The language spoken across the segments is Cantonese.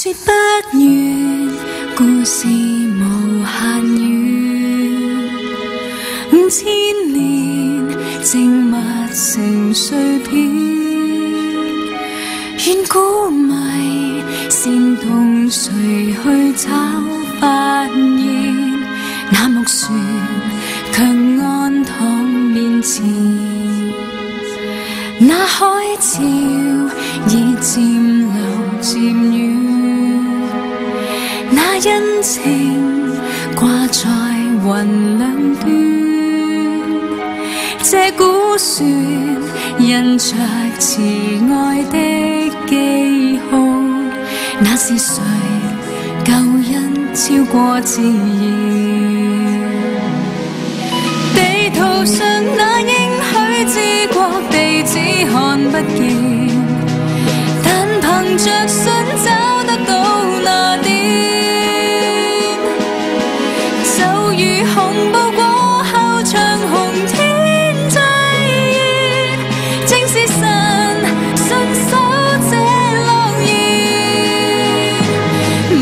說不願，故事無限遠。5000年靜默成碎片，願鼓迷煽動誰去找發現，那木船卻安躺面前，那海潮已漸流漸遠，那恩情掛在雲兩端，這古船印着慈愛的記號，那是誰救恩超過自然，地圖上那應許之國地址看不見，但憑着信找得到那點，就如紅布過後長紅天際線，正是神信守這諾言。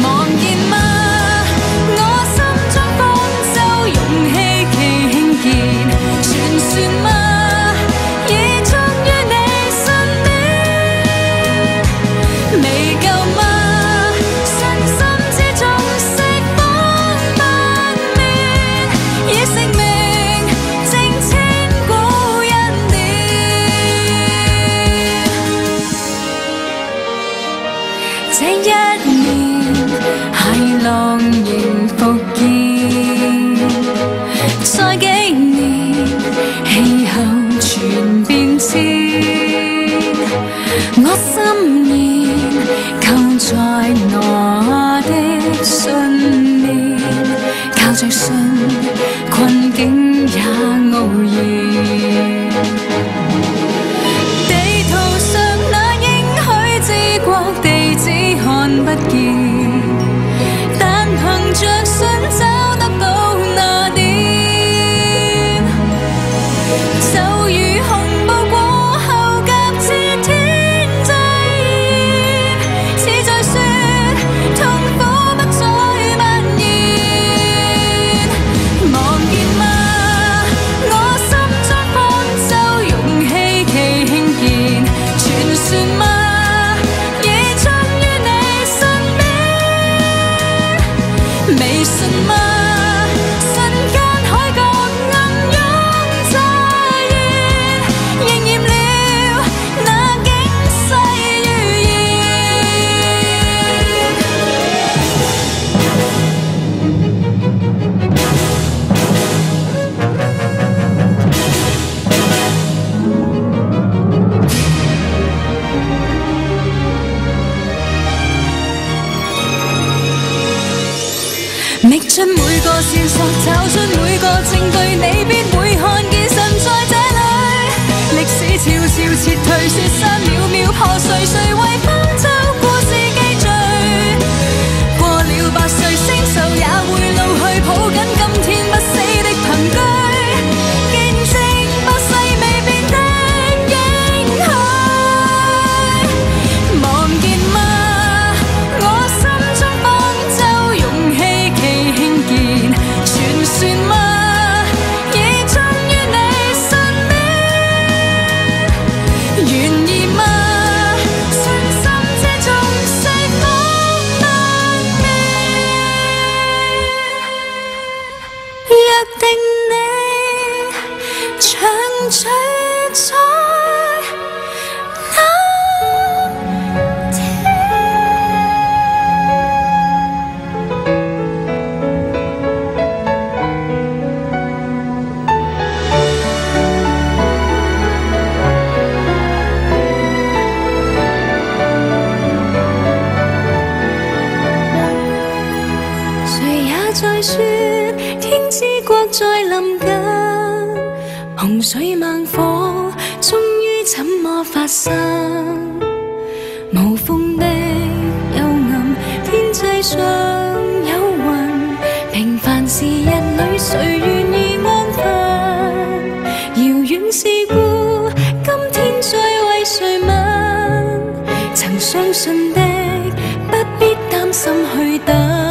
茫然嗎？我心中方舟勇氣其興建，傳說嗎？已終於你身邊，未夠嗎？信心之中釋放不眠，以性命正千古恩典。這一年係浪仍復見，再幾年氣候全變遷，我心念扣在我的信念，靠着信困境也傲然，地圖上那應許之國地址看不見，但憑着信找得到那點，就如紅布過後夾至天際線，似在說痛苦不再蔓延。茫然嗎？我心中方舟勇氣其興建，傳說嗎？已終於你身邊，未信嗎？瞬間海角暗湧乍現，應驗了那警世預覓盡每個線索，找出每個證據，你便會看見神在這裏。歷史悄悄撤退，雪山渺渺破碎，誰為方舟故事記敘？過了8歲，星宿也會老去，抱緊今天不死的憑據，見證不世未變的應許。茫然嗎？我心中方舟勇氣其興建，傳說嗎？已終於你身邊，願意嗎？信心之中釋放不眠，約定你長聚在那天。誰也在說天之國在臨近，洪水猛火終於怎麼發生？無風的幽暗，天際上有雲，平凡時日裏誰願意安分？遙遠事故，今天再為誰問？曾相信的不必擔心去等。